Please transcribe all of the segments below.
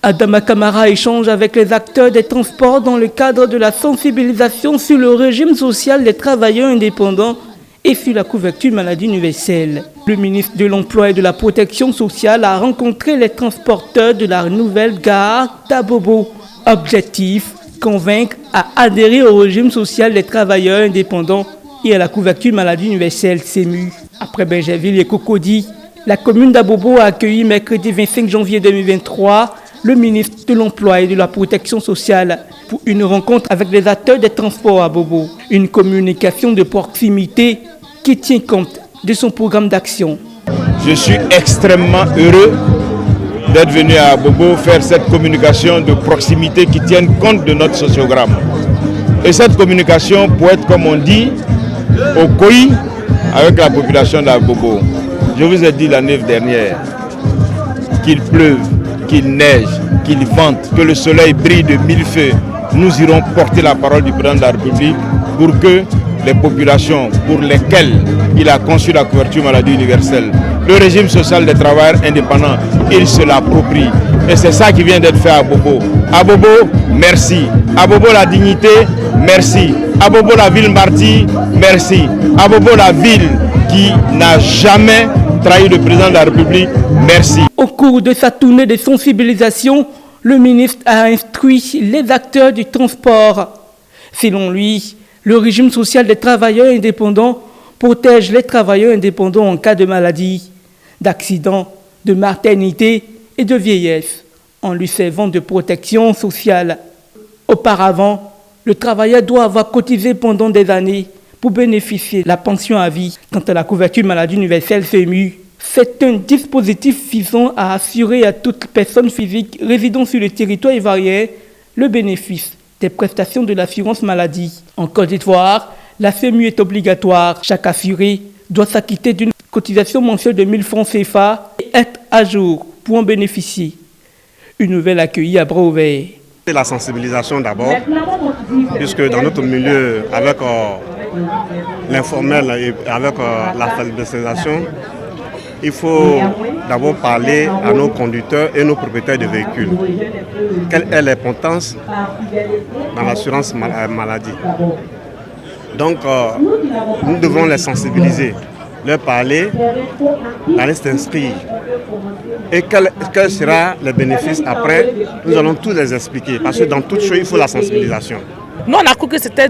Adama Kamara échange avec les acteurs des transports dans le cadre de la sensibilisation sur le régime social des travailleurs indépendants et sur la couverture maladie universelle. Le ministre de l'Emploi et de la Protection sociale a rencontré les transporteurs de la nouvelle gare d'Abobo. Objectif, convaincre à adhérer au régime social des travailleurs indépendants et à la couverture maladie universelle CEMU. Après Bergerville et Cocody, la commune d'Abobo a accueilli mercredi 25 janvier 2023 le ministre de l'Emploi et de la Protection sociale pour une rencontre avec les acteurs des transports à Bobo. Une communication de proximité qui tient compte de son programme d'action. Je suis extrêmement heureux d'être venu à Bobo faire cette communication de proximité qui tienne compte de notre sociogramme. Et cette communication peut être, comme on dit, au COI avec la population d'Abobo. Je vous ai dit l'année dernière qu'il pleuve, qu'il neige, qu'il vente, que le soleil brille de mille feux. Nous irons porter la parole du président de la République pour que les populations pour lesquelles il a conçu la couverture maladie universelle, le régime social des travailleurs indépendants, il se l'approprie. Et c'est ça qui vient d'être fait à Bobo. À Bobo, merci. À Bobo, la dignité, merci. À Bobo, la ville martyre, merci. À Bobo, la ville qui n'a jamais trahi le président de la République, merci. Au cours de sa tournée de sensibilisation, le ministre a instruit les acteurs du transport. Selon lui, le régime social des travailleurs indépendants protège les travailleurs indépendants en cas de maladie, d'accident, de maternité et de vieillesse, en lui servant de protection sociale. Auparavant, le travailleur doit avoir cotisé pendant des années pour bénéficier de la pension à vie. Quant à la couverture maladie universelle CEMU, c'est un dispositif visant à assurer à toute personne physique résidant sur le territoire ivoirien le bénéfice des prestations de l'assurance maladie. En Côte d'Ivoire, la CEMU est obligatoire. Chaque assuré doit s'acquitter d'une cotisation mensuelle de 1000 francs CFA et être à jour pour en bénéficier. Une nouvelle accueillie à bras ouverts. C'est la sensibilisation d'abord, puisque dans notre milieu, avec l'informel et avec la sensibilisation, il faut d'abord parler à nos conducteurs et nos propriétaires de véhicules. Quelle est l'importance dans l'assurance maladie? Donc, nous devons les sensibiliser, leur parler, aller s'inscrire. Et quel sera le bénéfice après? Nous allons tout les expliquer, parce que dans toute chose, il faut la sensibilisation. Nous, on a cru que c'était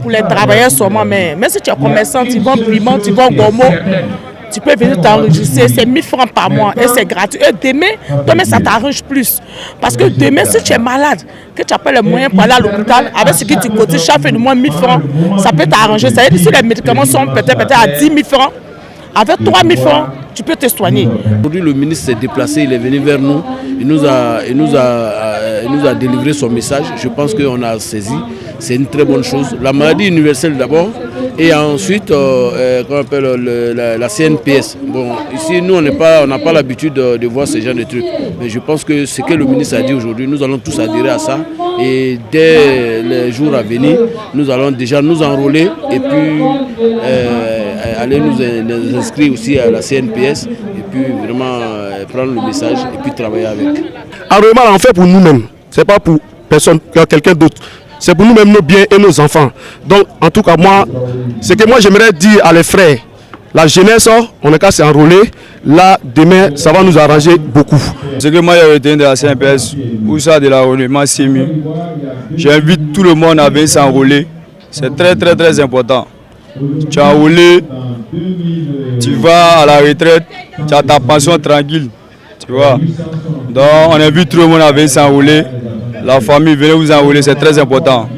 pour les travailleurs seulement, mais si tu es commerçant, tu vends piment, tu vends gourmand, tu peux venir t'enregistrer, c'est 1000 francs par mois et c'est gratuit. Et demain, ça t'arrange plus. Parce que demain, si tu es malade, que tu as pas les moyens pour aller à l'hôpital, avec ce que tu cotises chaque fin de mois 1000 francs, ça peut t'arranger. Ça veut dire que si les médicaments sont peut-être à 10 000 francs, avec 3 000 francs, tu peux te soigner. Aujourd'hui, le ministre s'est déplacé, il est venu vers nous, il nous a délivré son message. Je pense qu'on a saisi, c'est une très bonne chose. La maladie universelle d'abord, et ensuite la CNPS. Bon, ici, nous, on n'a pas l'habitude de voir ce genre de trucs. Mais je pense que ce que le ministre a dit aujourd'hui, nous allons tous adhérer à ça. Et dès les jours à venir, nous allons déjà nous enrôler et puis aller nous inscrire aussi à la CNPS et puis vraiment prendre le message et puis travailler avec. Enrôlement, on fait pour nous-mêmes. Ce n'est pas pour personne, quelqu'un d'autre. C'est pour nous-mêmes, nos biens et nos enfants. Donc, en tout cas, ce que moi j'aimerais dire à les frères, la jeunesse, on n'a qu'à s'enrôler. Là, demain, ça va nous arranger beaucoup. Ce que moi j'ai retenu de la CNPS, ou ça de l'enrôlement CEMU, j'invite tout le monde à venir s'enrôler. C'est très très très important. Tu es enrôlé, tu vas à la retraite, tu as ta pension tranquille. Tu vois. Donc, on invite tout le monde à venir s'enrôler. La famille, venez vous enrôler, c'est très important.